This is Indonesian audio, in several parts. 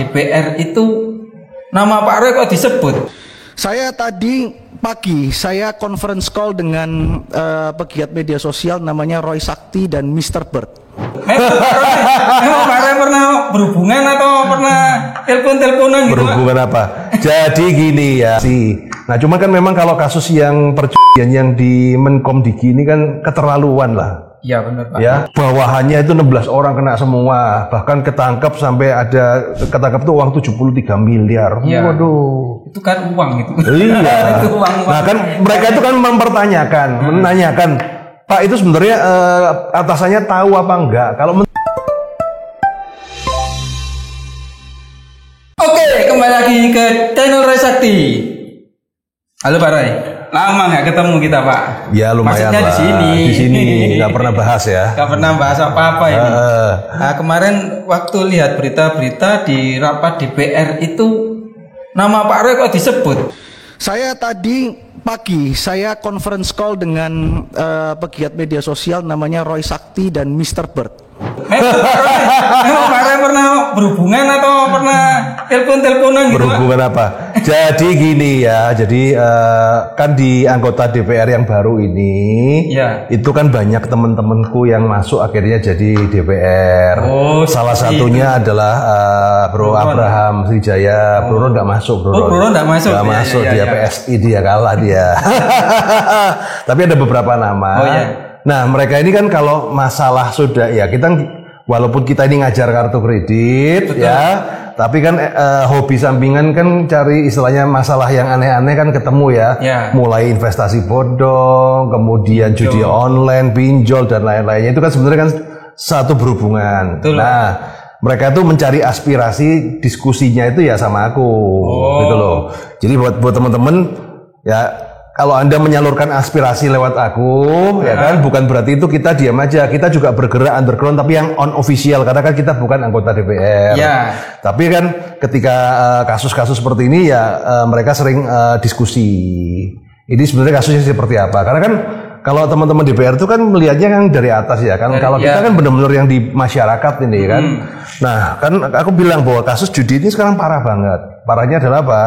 DPR itu nama Pak Roy kok disebut? Saya tadi pagi saya conference call dengan pegiat media sosial namanya Roy Sakti dan Mr. Bird. Emang Pak Roy pernah berhubungan atau pernah telepon-teleponan gitu? Berhubungan apa? Jadi gini ya sih. Nah cuman kan memang kalau kasus yang perjudian yang di Menkomdiki ini kan keterlaluan lah. Iya benar Pak. Ya, bawahannya itu 16 orang kena semua, bahkan ketangkap sampai ada ketangkap tuh uang 73 miliar. Ya. Waduh. Itu kan uang itu. Iya. Itu uang. Nah kan mereka itu kan mempertanyakan, menanyakan, Pak itu sebenarnya atasannya tahu apa enggak? Kalau Oke, kembali lagi ke channel Roy Sakti. Halo Pak Roy. Lama nggak ketemu kita Pak. ya lumayan maksudnya lah. Di sini nggak pernah bahas ya. Nggak pernah bahas apa-apa ini. Nah, kemarin waktu lihat berita-berita di rapat DPR itu nama Pak Roy kok disebut? Saya tadi pagi saya conference call dengan pegiat media sosial namanya Roy Sakti dan Mr. Bird. Emang Pak Roy pernah berhubungan atau pernah telepon-teleponan gitu? Berhubungan apa? Jadi gini ya, jadi kan di anggota DPR yang baru ini, ya. Itu kan banyak teman-temanku yang masuk akhirnya jadi DPR. Oh, salah satunya adalah Bro Abraham Srijaya. Bro Ron nggak masuk, Bro Ron. Bro Ron nggak masuk. Nggak masuk, dia PSI, dia kalah dia. Tapi ada beberapa nama. Oh iya. Nah, mereka ini kan kalau masalah sudah ya kita walaupun kita ini ngajar kartu kredit. Betul. Ya, tapi kan hobi sampingan kan cari istilahnya masalah yang aneh-aneh kan ketemu ya. Mulai investasi bodong, kemudian judi online, pinjol dan lain-lainnya itu kan sebenarnya kan satu berhubungan. Betul. Nah, mereka itu mencari aspirasi diskusinya itu ya sama aku, gitu loh. Jadi buat teman-teman ya. Kalau Anda menyalurkan aspirasi lewat aku, ya kan, bukan berarti itu kita diam aja. Kita juga bergerak underground, tapi yang on-official, karena kan kita bukan anggota DPR. Ya. Tapi kan ketika kasus-kasus seperti ini, ya mereka sering diskusi. Ini sebenarnya kasusnya seperti apa? Karena kan kalau teman-teman DPR itu kan melihatnya kan dari atas ya kan. Kalau kita kan benar-benar yang di masyarakat ini kan. Nah, kan aku bilang bahwa kasus judi ini sekarang parah banget. Parahnya adalah apa?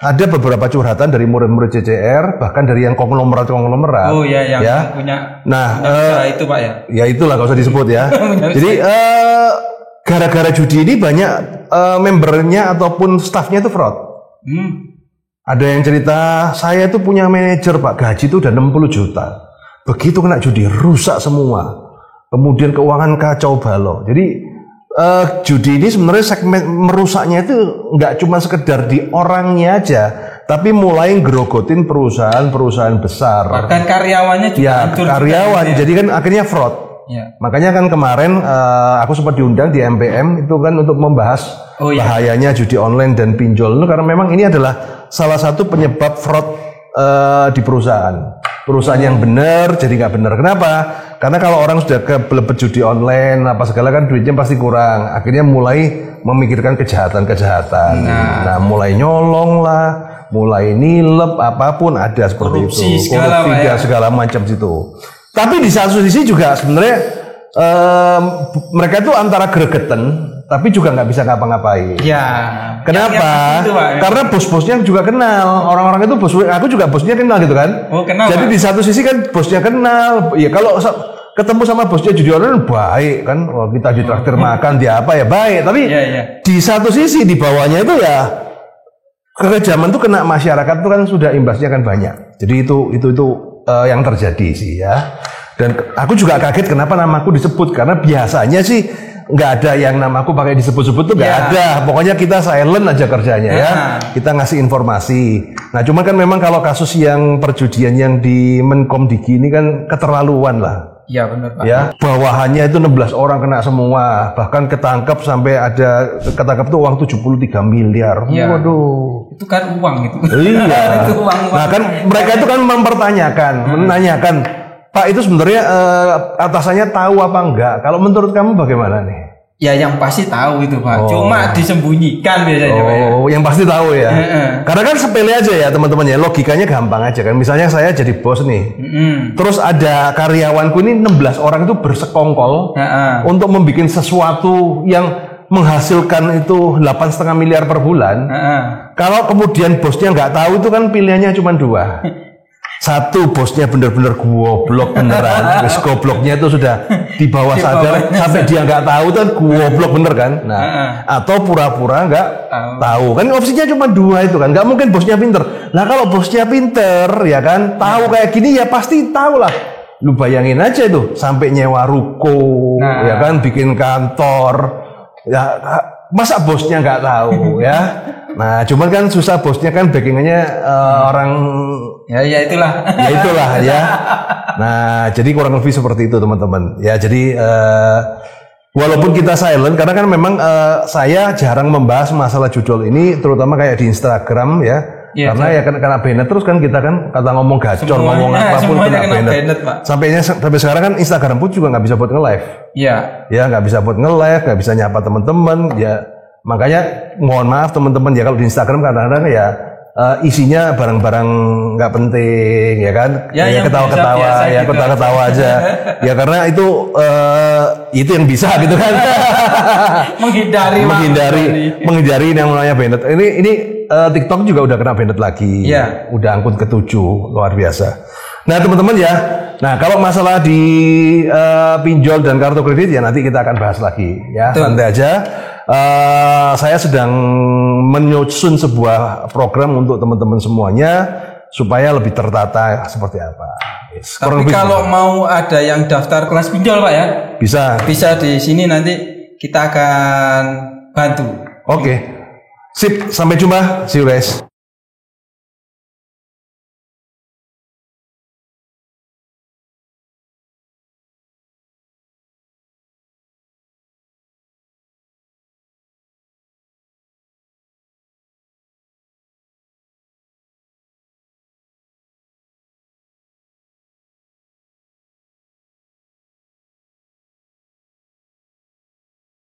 Ada beberapa curhatan dari murid-murid CCR, bahkan dari yang konglomerat. Oh iya, yang punya. Nah, itu Pak ya. Ya itulah gak usah disebut ya. Jadi gara-gara judi ini banyak membernya ataupun stafnya itu fraud. Ada yang cerita, saya itu punya manajer Pak, gaji itu udah 60 juta. Begitu kena judi, rusak semua. Kemudian keuangan kacau balau. Jadi judi ini sebenarnya segmen merusaknya itu nggak cuma sekedar di orangnya aja, tapi mulai ngerogotin perusahaan-perusahaan besar. Bahkan karyawannya juga hancur. Karyawan, jadi kan akhirnya fraud. Ya. Makanya kan kemarin aku sempat diundang di MPM itu kan untuk membahas bahayanya judi online dan pinjol itu karena memang ini adalah salah satu penyebab fraud di perusahaan. Perusahaan yang benar jadi nggak benar. Kenapa? Karena kalau orang sudah kebelebet judi online apa segala kan duitnya pasti kurang. Akhirnya mulai memikirkan kejahatan-kejahatan. Nah, mulai nyolong lah, mulai nilep apapun ada seperti korupsi, itu. Korupsi segala macam situ. Tapi di satu sisi juga sebenarnya mereka itu antara gregetan tapi juga nggak bisa ngapa-ngapain. Ya. Kenapa? Itu, Pak, karena bos-bosnya juga kenal. Orang-orang itu bos, aku juga bosnya kenal gitu kan. Oh, kenal. Jadi Pak, di satu sisi kan bosnya kenal. Ya kalau ketemu sama bosnya judi online baik kan. Oh, kita ditraktir makan dia apa ya baik. Tapi di satu sisi di bawahnya itu ya kekejaman tuh kena masyarakat tuh kan sudah imbasnya kan banyak. Jadi itu yang terjadi sih ya. Dan aku juga kaget kenapa namaku disebut karena biasanya sih nggak ada yang namaku pakai disebut-sebut tuh nggak ada. Pokoknya kita silent aja kerjanya ya. Kita ngasih informasi. Nah cuman kan memang kalau kasus yang perjudian yang di Menkomdiki ini kan keterlaluan lah. Iya benar Pak. Ya, bawahannya itu 16 orang kena semua, bahkan ketangkap sampai ada ketangkap tuh uang 73 miliar. Ya. Waduh. Itu kan uang itu. Iya. Itu uang. Nah kan mereka itu kan mempertanyakan, menanyakan, Pak itu sebenarnya atasannya tahu apa enggak? Kalau menurut kamu bagaimana nih? Ya yang pasti tahu itu Pak, cuma disembunyikan biasanya Pak. Oh, yang pasti tahu ya. Karena kan sepele aja ya teman-teman ya, logikanya gampang aja kan. Misalnya saya jadi bos nih, terus ada karyawanku ini 16 orang itu bersekongkol untuk membuat sesuatu yang menghasilkan itu 8,5 miliar per bulan. Kalau kemudian bosnya nggak tahu, itu kan pilihannya cuma 2. Satu, bosnya bener-bener goblok beneran, terus gobloknya itu sudah di bawah sadar sampai dia nggak tahu, kan goblok bener kan. Nah, atau pura-pura nggak tahu. Kan opsinya cuma 2 itu kan, nggak mungkin bosnya pinter. Nah kalau bosnya pinter ya kan, tahu kayak gini ya pasti tahu lah. Lu bayangin aja tuh, sampai nyewa ruko, ya kan, bikin kantor, ya masa bosnya nggak tahu ya. Nah cuman kan susah, bosnya kan backingannya orang ya itulah ya. Nah jadi kurang lebih seperti itu teman-teman ya. Jadi walaupun kita silent, karena kan memang saya jarang membahas masalah judul ini, terutama kayak di Instagram ya. Karena ya kena banned terus kan, kita kan kata ngomong gacor, ngomong apapun kena banned. Sampai sekarang kan Instagram pun juga nggak bisa buat nge-live. Iya. Ya nggak bisa buat nge-live, nggak bisa nyapa teman-teman ya. Makanya mohon maaf teman-teman ya, kalau di Instagram kadang-kadang ya isinya barang-barang nggak penting ya kan, ya ketawa-ketawa ya, gitu. Ketawa-ketawa aja ya, karena itu yang bisa gitu kan. menghindari yang namanya banned. Ini TikTok juga udah kena banned lagi, udah angkut ke-7, luar biasa. Nah teman-teman ya, nah kalau masalah di pinjol dan kartu kredit ya nanti kita akan bahas lagi ya. Santai aja. Saya sedang menyusun sebuah program untuk teman-teman semuanya supaya lebih tertata seperti apa. Tapi kalau mau ada yang daftar kelas pinjol Pak ya, bisa di sini, nanti kita akan bantu. Oke. Sip, sampai jumpa. See you guys.